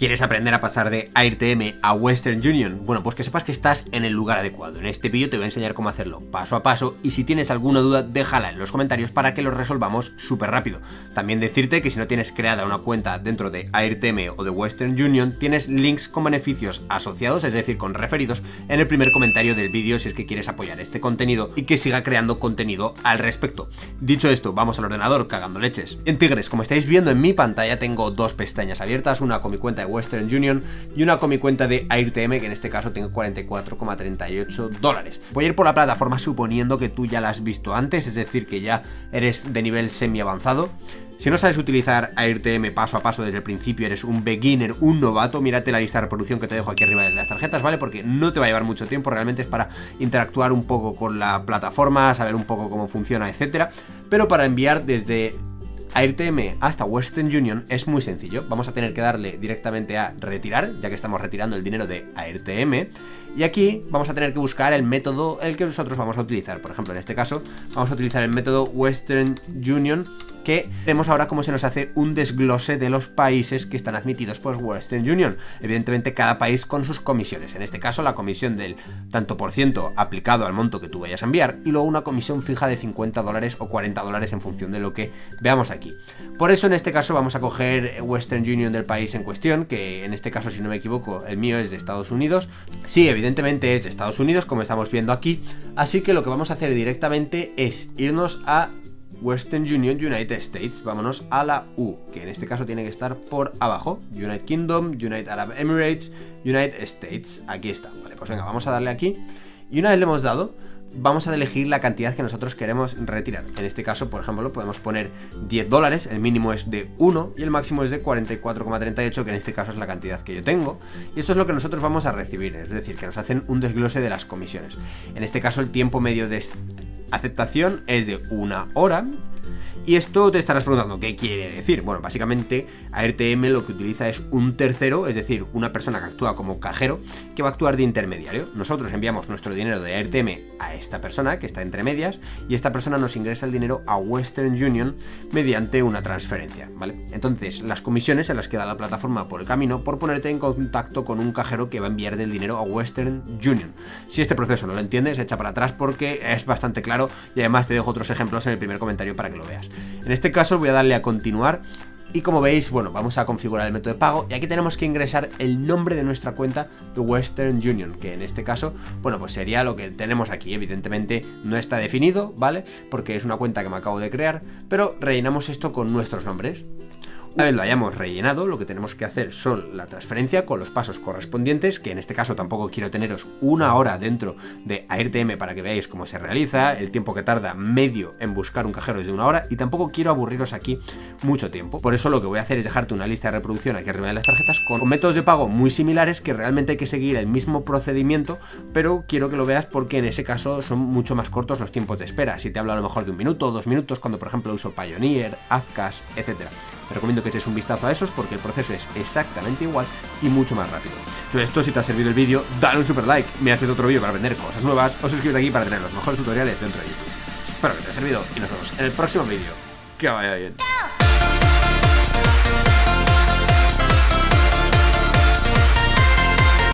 ¿Quieres aprender a pasar de AirTM a Western Union? Bueno, pues que sepas que estás en el lugar adecuado. En este vídeo te voy a enseñar cómo hacerlo paso a paso y si tienes alguna duda déjala en los comentarios para que lo resolvamos súper rápido. También decirte que si no tienes creada una cuenta dentro de AirTM o de Western Union, tienes links con beneficios asociados, es decir, con referidos, en el primer comentario del vídeo si es que quieres apoyar este contenido y que siga creando contenido al respecto. Dicho esto, vamos al ordenador cagando leches. En Tigres, como estáis viendo en mi pantalla, tengo dos pestañas abiertas, una con mi cuenta de Western Union y una con mi cuenta de AirTM, que en este caso tengo $44,38. Voy a ir por la plataforma suponiendo que tú ya la has visto antes, es decir, que ya eres de nivel semi avanzado. Si no sabes utilizar AirTM paso a paso desde el principio, eres un beginner, un novato, mírate la lista de reproducción que te dejo aquí arriba en las tarjetas, ¿vale? Porque no te va a llevar mucho tiempo, realmente es para interactuar un poco con la plataforma, saber un poco cómo funciona, etcétera. Pero para enviar desde AirTM hasta Western Union es muy sencillo. Vamos a tener que darle directamente a retirar, ya que estamos retirando el dinero de AirTM. Y aquí vamos a tener que buscar el método el que nosotros vamos a utilizar. Por ejemplo, en este caso vamos a utilizar el método Western Union, que vemos ahora cómo se nos hace un desglose de los países que están admitidos por Western Union. Evidentemente cada país con sus comisiones. En este caso la comisión del tanto por ciento aplicado al monto que tú vayas a enviar y luego una comisión fija de $50 o $40 en función de lo que veamos aquí. Por eso en este caso vamos a coger Western Union del país en cuestión, que en este caso, si no me equivoco, el mío es de Estados Unidos. Sí, evidentemente es de Estados Unidos, como estamos viendo aquí. Así que lo que vamos a hacer directamente es irnos a Western Union United States, vámonos a la U, que en este caso tiene que estar por abajo, United Kingdom, United Arab Emirates, United States, aquí está, vale, pues venga, vamos a darle aquí, y una vez le hemos dado, vamos a elegir la cantidad que nosotros queremos retirar. En este caso, por ejemplo, podemos poner $10, el mínimo es de 1 y el máximo es de 44,38, que en este caso es la cantidad que yo tengo. Y esto es lo que nosotros vamos a recibir, es decir, que nos hacen un desglose de las comisiones. En este caso, el tiempo medio de aceptación es de 1 hora. Y esto te estarás preguntando, ¿qué quiere decir? Bueno, básicamente AirTM lo que utiliza es un tercero, es decir, una persona que actúa como cajero, que va a actuar de intermediario. Nosotros enviamos nuestro dinero de AirTM a esta persona, que está entre medias, y esta persona nos ingresa el dinero a Western Union mediante una transferencia, ¿vale? Entonces, las comisiones se las queda la plataforma por el camino por ponerte en contacto con un cajero que va a enviar del dinero a Western Union. Si este proceso no lo entiendes, echa para atrás porque es bastante claro y además te dejo otros ejemplos en el primer comentario para que lo veas. En este caso voy a darle a continuar y como veis, bueno, vamos a configurar el método de pago y aquí tenemos que ingresar el nombre de nuestra cuenta de Western Union, que en este caso, bueno, pues sería lo que tenemos aquí. Evidentemente no está definido, ¿vale? Porque es una cuenta que me acabo de crear, pero rellenamos esto con nuestros nombres. Una vez lo hayamos rellenado, lo que tenemos que hacer son la transferencia con los pasos correspondientes, que en este caso tampoco quiero teneros 1 hora dentro de AirTM para que veáis cómo se realiza, el tiempo que tarda medio en buscar un cajero es de 1 hora y tampoco quiero aburriros aquí mucho tiempo. Por eso lo que voy a hacer es dejarte una lista de reproducción aquí arriba de las tarjetas con métodos de pago muy similares que realmente hay que seguir el mismo procedimiento, pero quiero que lo veas porque en ese caso son mucho más cortos los tiempos de espera. Si te hablo a lo mejor de 1 minuto o 2 minutos cuando por ejemplo uso Payoneer, Azcash, etcétera. Te recomiendo que eches un vistazo a esos porque el proceso es exactamente igual y mucho más rápido. Sobre esto, si te ha servido el vídeo, dale un super like, me haces otro vídeo para aprender cosas nuevas o suscríbete aquí para tener los mejores tutoriales dentro de YouTube. Espero que te haya servido y nos vemos en el próximo vídeo. Que vaya bien.